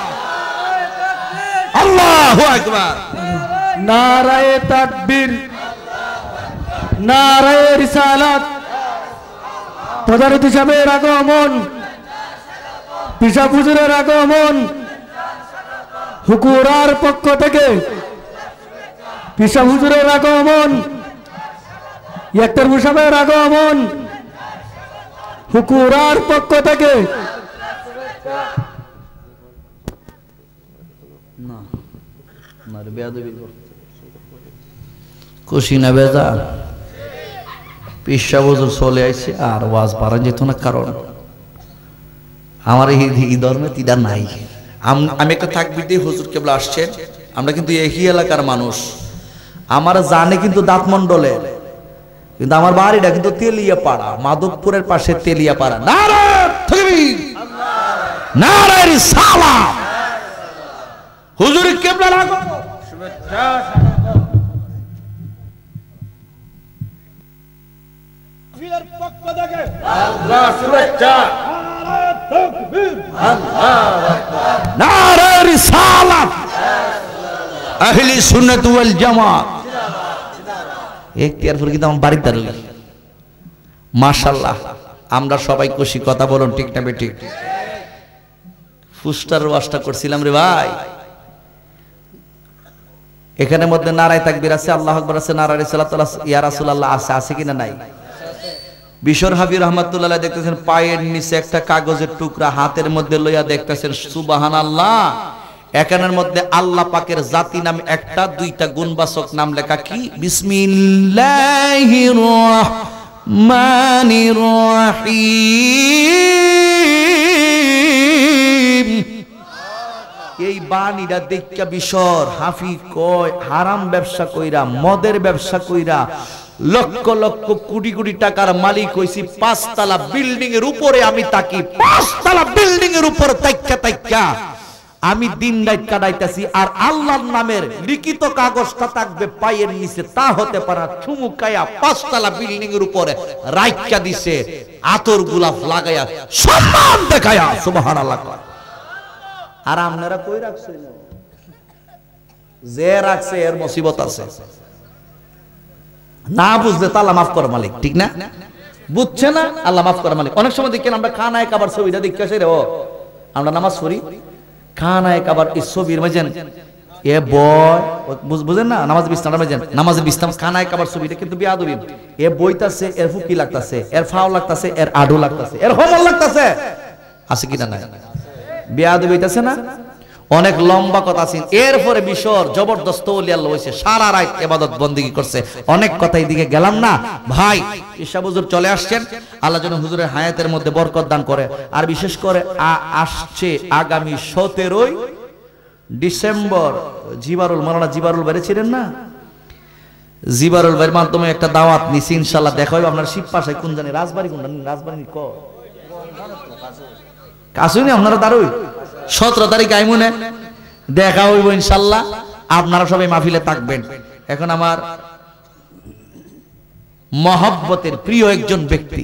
আল্লাহু আকবার। নারায়ে তাকবীর, নারায়ে রিসালাত, প্রধানত হিসাবের আগমন, পিসাব হুজুরের আগমন, হুকুরার পক্ষ থেকে পিসাব হুজুরের আগমন, ইয়াক্তার মুসাবের আগমন, হুকুরার পক্ষ থেকে খুশি না বেজার? পিসা বছর চলে আইছে আর ওয়াজ বাড়া যেত না, কারণ আমার এই ধর্মে তিদা নাই। আমি একটা তাকবীর দিয়ে হুজুর কেবলা আসছেন, আমরা কিন্তু এই এলাকার মানুষ, আমার জানে কিন্তু দাঁতমন্ডলের, কিন্তু আমার বাড়িটা কিন্তু তেলিয়াপাড়া, মাধবপুরের পাশে তেলিয়াপাড়া। নারায়ে তাকবীর, নারায়ে রিসালাত, হুজুর কেবলা লাগো শুভেচ্ছা। পক্ষ থেকে আল্লাহ শুভেচ্ছা, নারায়ে তাকবীর, আল্লাহু আকবার, নারায়ে রিসালাত, আহলে সুন্নাত ওয়াল জামাত। এখতিয়ার ফুল কিন্তু আমার বাড়ির দাঁড়িয়ে, মাশাআল্লাহ, আমরা সবাই খুশি। কথা বলুন ঠিক না বেঠিক? ফুস্টার ওয়াজটা করছিলাম রে ভাই, এখানে মধ্যে নারায়ে তাকবীর আছে, আল্লাহু আকবার আছে, নারায়ে রিসালাত ইয়া রাসূলুল্লাহ আছে, আছে কিনা নাই? বিশর হাবিব রাহমাতুল্লাহ দেখতেছেন পায়ের নিচে একটা কাগজের টুকরা হাতের মধ্যে লইয়া দেখতেছেন সুবহানাল্লাহ। এখানের মধ্যে আল্লাহ পাকের জাতি নাম একটা, দুইটা গুণবাচক নাম লেখা। কি? বিসমিল্লাহির রহমানির রহিম। এই বাণীটা দেখা বিশর হাফি কয় হারাম ব্যবসা কইরা মদের ব্যবসা কইরা লক্ষ লক্ষ কোটি কোটি টাকার মালিক হইছি, 5 তলা বিল্ডিং এর উপরে আমি তাকি, 5 তলা বিল্ডিং এর উপর তাইক্কা আমি দিন রাত কাটাইতেছি, আর আল্লাহর নামের লিখিত কাগজটা থাকবে পায়ের নিচে, তা হতে পারে চুমুকায়া 5 তলা বিল্ডিং এর উপরে রাইখা দিছে, আতর গোলাপ লাগায়া সম্মান দেখায়া সুবহানাল্লাহ। আর আপনারা কই রাখছেন? যে রাখছে এর মুসিবত আছে। না বুঝলে তো আল্লাহ মাফ করে মালিক, ঠিক না? বুঝছে না, আল্লাহ মাফ করে মালিক। অনেক সময় দেখেন আমরা খানায় কাবার ছবিটা দেখে আসে রে, ও আমরা নামাজ পড়ি, খানায় কাবার এই ছবির মাঝেন এ বয় বুঝেন না, নামাজ বিছনাটা মাঝেন নামাজের বিছনা খানায় কাবার ছবিটা কিন্তু বিয়াদবি, এ বইতাছে, এর ফুকি লাগতাছে, এর ফাও লাগতাছে, এর আডু লাগতাছে, এর হমল লাগতাছে, আছে কিনা নাই? বিয়াদবি হইতাছে না? অনেক লম্বা কথা আছে। এরপরে বিশর জবরদস্ত ওলি আল্লাহ হইছে, সারা রাত ইবাদত বন্দেগী করছে। অনেক কথা এইদিকে গেলাম না ভাই। ঈশা হুজুর চলে আসছেন, আল্লাহ যেন হুজুরের হায়াতের মধ্যে বরকত দান করে। আর বিশেষ করে আসছে আগামী 17ই ডিসেম্বর জিবারুল, মাওলানা জিবারুল বাইরে ছিলেন না, জিবারুল ভাইয়ের মাধ্যমে একটা দাওয়াত নিছি, ইনশাআল্লাহ দেখা হবে আপনার শিব পাশায়, কোন জানি রাজবাড়ি, কোন রাজবাড়ি ক কাছুনি আপনারা দাঁড়ুই 17 তারিখ আইমুনে দেখা হইব ইনশাআল্লাহ, আপনারা সবাই মাহফিলে থাকবেন। এখন আমার মহব্বতের প্রিয় একজন ব্যক্তি